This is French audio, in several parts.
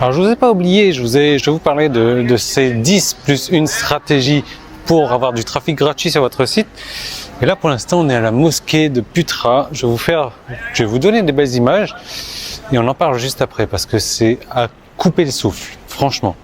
Alors je vous ai pas oublié, je vais vous parler de ces 10 plus une stratégie pour avoir du trafic gratuit sur votre site. Et là pour l'instant on est à la mosquée de Putra. Je vais vous donner des belles images et on en parle juste après parce que c'est à couper le souffle, franchement.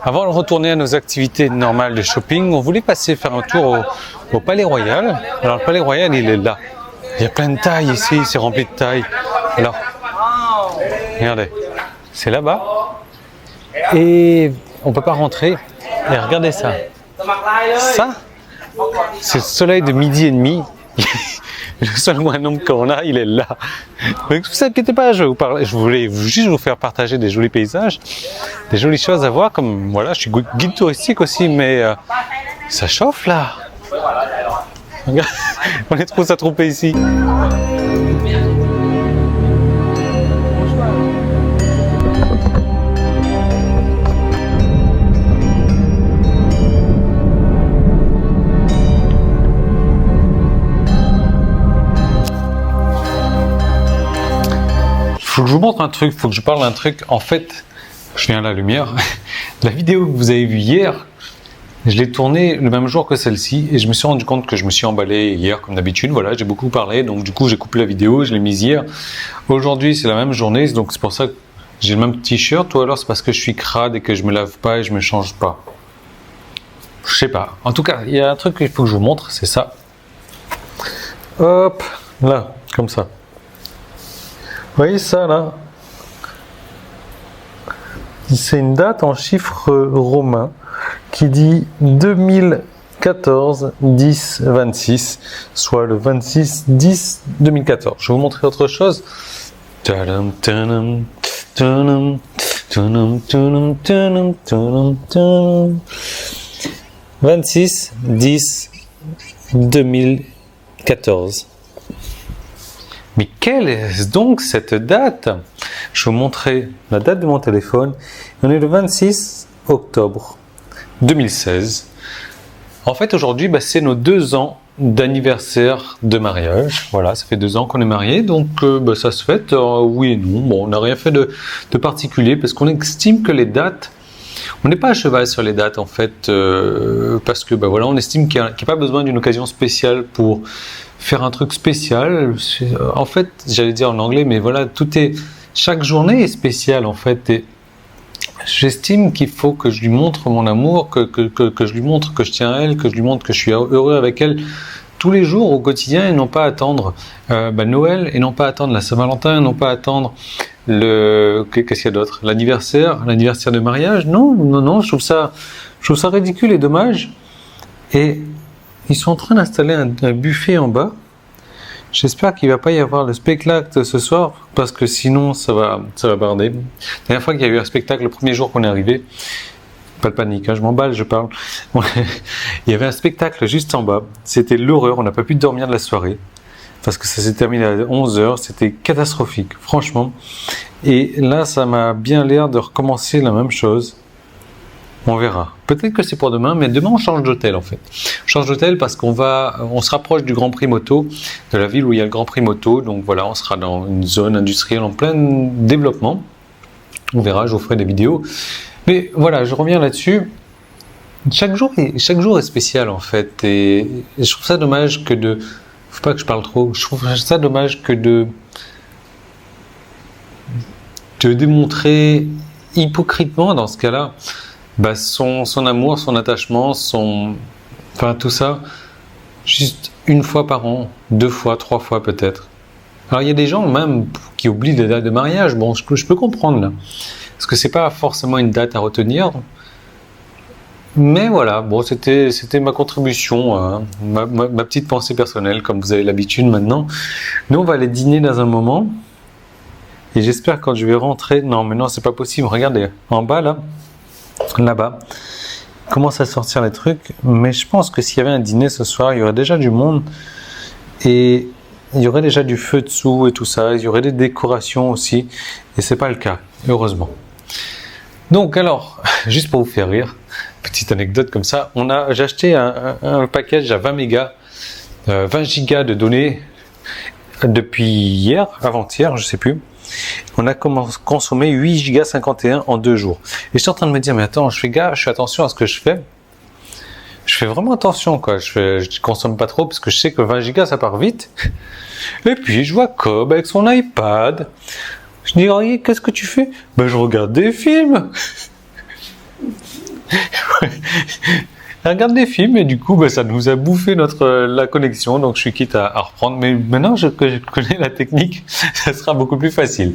Avant de retourner à nos activités normales de shopping, on voulait passer faire un tour au Palais Royal. Alors le Palais Royal, il est là. Il y a plein de tailles ici, c'est rempli de tailles. Alors, regardez, c'est là-bas. Et on ne peut pas rentrer. Et regardez ça. Ça, c'est le soleil de midi et demi. Le seul moyen nombre qu'on a, il est là. Mais ne vous inquiétez pas, je voulais juste vous faire partager des jolis paysages, des jolies choses à voir, comme voilà, je suis guide touristique aussi, mais ça chauffe là. On est trop s'attromper ici. Faut que je vous montre un truc, faut que je parle d'un truc. En fait, je viens à la lumière. La vidéo que vous avez vue hier, je l'ai tournée le même jour que celle-ci et je me suis rendu compte que je me suis emballé hier comme d'habitude. Voilà, j'ai beaucoup parlé, donc du coup j'ai coupé la vidéo, je l'ai mise hier. Aujourd'hui c'est la même journée, donc c'est pour ça que j'ai le même t-shirt, ou alors c'est parce que je suis crade et que je me lave pas et je me change pas. Je sais pas. En tout cas, il y a un truc qu'il faut que je vous montre, c'est ça. Hop, là, comme ça. Vous voyez ça là? C'est une date en chiffres romains qui dit 2014 10 26, soit le 26 10 2014. Je vais vous montrer autre chose. 26 10 2014. Mais quelle est donc cette date? Je vais vous montrer la date de mon téléphone. On est le 26 octobre 2016. En fait, aujourd'hui, c'est nos 2 ans d'anniversaire de mariage. Voilà, ça fait 2 ans qu'on est mariés, donc ça se fête, oui et non. Bon, on n'a rien fait de particulier parce qu'on estime que les dates, on n'est pas à cheval sur les dates en fait, parce que voilà, on estime qu'il n'y a pas besoin d'une occasion spéciale pour faire un truc spécial. En fait, j'allais dire en anglais, mais voilà, chaque journée est spéciale en fait. Et j'estime qu'il faut que je lui montre mon amour, que je lui montre que je tiens à elle, que je lui montre que je suis heureux avec elle tous les jours au quotidien et non pas attendre Noël et non pas attendre la Saint-Valentin et non pas attendre qu'est-ce qu'il y a d'autre, l'anniversaire de mariage. Non, je trouve ça ridicule et dommage. Et ils sont en train d'installer un buffet en bas. J'espère qu'il ne va pas y avoir le spectacle ce soir, parce que sinon ça va barder. La dernière fois qu'il y a eu un spectacle, le premier jour qu'on est arrivé, pas de panique, je m'emballe, je parle. Il y avait un spectacle juste en bas, c'était l'horreur, on n'a pas pu dormir de la soirée. parce que ça s'est terminé à 11h, c'était catastrophique, franchement. Et là, ça m'a bien l'air de recommencer la même chose. On verra. Peut-être que c'est pour demain, mais demain on change d'hôtel en fait. On change d'hôtel parce on se rapproche du Grand Prix moto, de la ville où il y a le Grand Prix moto. Donc voilà, on sera dans une zone industrielle en plein développement. On verra, je vous ferai des vidéos. Mais voilà, je reviens là-dessus. Chaque jour est spécial en fait. Et je trouve ça dommage que de... Faut pas que je parle trop. Je trouve ça dommage que de démontrer hypocritement dans ce cas-là son amour, son attachement, enfin tout ça, juste une fois par an, 2 fois, 3 fois peut-être. Alors il y a des gens même qui oublient les dates de mariage, bon je peux comprendre là, parce que c'est pas forcément une date à retenir, mais voilà, bon c'était ma contribution, ma petite pensée personnelle, comme vous avez l'habitude maintenant. Nous on va aller dîner dans un moment, et j'espère quand je vais rentrer, non mais non c'est pas possible, regardez, en bas là-bas, commence à sortir les trucs, mais je pense que s'il y avait un dîner ce soir, il y aurait déjà du monde et il y aurait déjà du feu dessous et tout ça, il y aurait des décorations aussi, et c'est pas le cas, heureusement. Donc alors, juste pour vous faire rire, petite anecdote comme ça, j'ai acheté un package à 20 mégas, 20 gigas de données depuis hier, avant-hier, je sais plus. On a consommé 8 gigas 51 en 2 jours. Et je suis en train de me dire, mais attends, je fais attention à ce que je fais. Je fais vraiment attention, quoi. Je consomme pas trop parce que je sais que 20 gigas ça part vite. Et puis je vois Cobb avec son iPad. Je dis, oh, qu'est-ce que tu fais? Je regarde des films. Elle regarde des films et du coup ça nous a bouffé la connexion, donc je suis quitte à reprendre, mais maintenant que je connais la technique, ça sera beaucoup plus facile.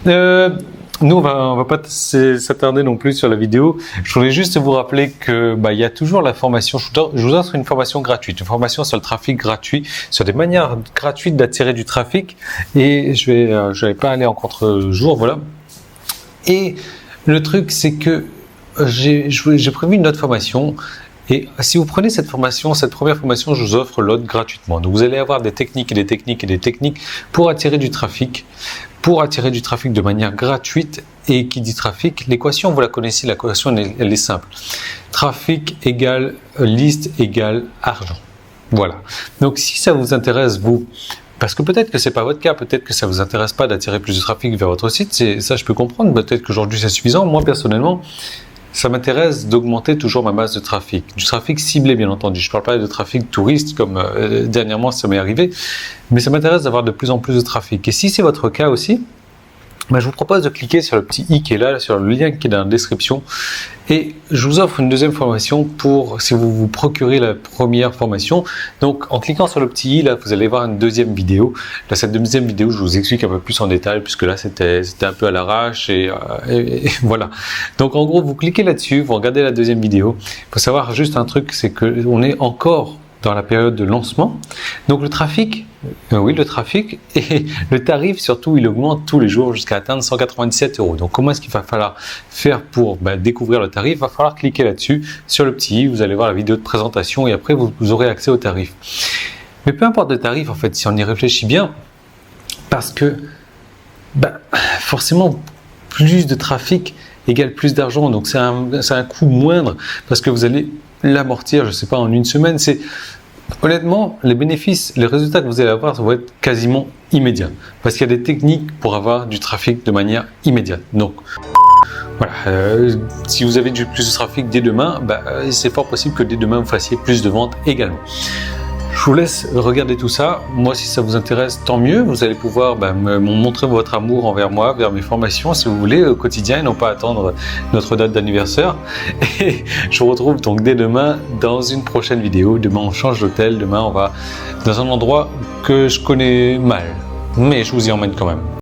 Nous on va pas s'attarder non plus sur la vidéo. Je voulais juste vous rappeler que il y a toujours la formation, je vous offre une formation gratuite, une formation sur le trafic gratuit, sur des manières gratuites d'attirer du trafic, et je vais pas aller en contre-jour, voilà. Et le truc c'est que j'ai prévu une autre formation. Et si vous prenez cette première formation, je vous offre l'autre gratuitement. Donc vous allez avoir des techniques et des techniques et des techniques pour attirer du trafic de manière gratuite. Et qui dit trafic, l'équation, vous la connaissez, l'équation elle est simple. Trafic égale liste égale argent. Voilà. Donc si ça vous intéresse, vous, parce que peut-être que c'est pas votre cas, peut-être que ça vous intéresse pas d'attirer plus de trafic vers votre site, ça je peux comprendre, peut-être qu'aujourd'hui c'est suffisant. Moi personnellement, ça m'intéresse d'augmenter toujours ma masse de trafic. Du trafic ciblé, bien entendu. Je ne parle pas de trafic touriste, comme dernièrement ça m'est arrivé, mais ça m'intéresse d'avoir de plus en plus de trafic. Et si c'est votre cas aussi, je vous propose de cliquer sur le petit i qui est là, sur le lien qui est dans la description. Et je vous offre une deuxième formation pour si vous vous procurez la première formation. Donc en cliquant sur le petit i, là, vous allez voir une deuxième vidéo. Là, cette deuxième vidéo, je vous explique un peu plus en détail, puisque là, c'était un peu à l'arrache et voilà. Donc en gros, vous cliquez là-dessus, vous regardez la deuxième vidéo. Il faut savoir juste un truc, c'est qu'on est encore dans la période de lancement. Donc le trafic et le tarif surtout, il augmente tous les jours jusqu'à atteindre 197 €. Donc comment est-ce qu'il va falloir faire pour découvrir le tarif? Il va falloir cliquer là-dessus, sur le petit i, vous allez voir la vidéo de présentation et après vous aurez accès au tarif. Mais peu importe le tarif en fait, si on y réfléchit bien, parce que forcément plus de trafic égale plus d'argent, donc c'est un coût moindre parce que vous allez l'amortir, je sais pas, en une semaine. Honnêtement, les bénéfices, les résultats que vous allez avoir, ça va être quasiment immédiat. Parce qu'il y a des techniques pour avoir du trafic de manière immédiate. Donc, voilà, si vous avez plus de trafic dès demain, c'est fort possible que dès demain, vous fassiez plus de ventes également. Je vous laisse regarder tout ça. Moi, si ça vous intéresse, tant mieux. Vous allez pouvoir me montrer votre amour envers moi, vers mes formations, si vous voulez, au quotidien, et non pas attendre notre date d'anniversaire. Et je vous retrouve donc dès demain dans une prochaine vidéo. Demain, on change d'hôtel. Demain, on va dans un endroit que je connais mal. Mais je vous y emmène quand même.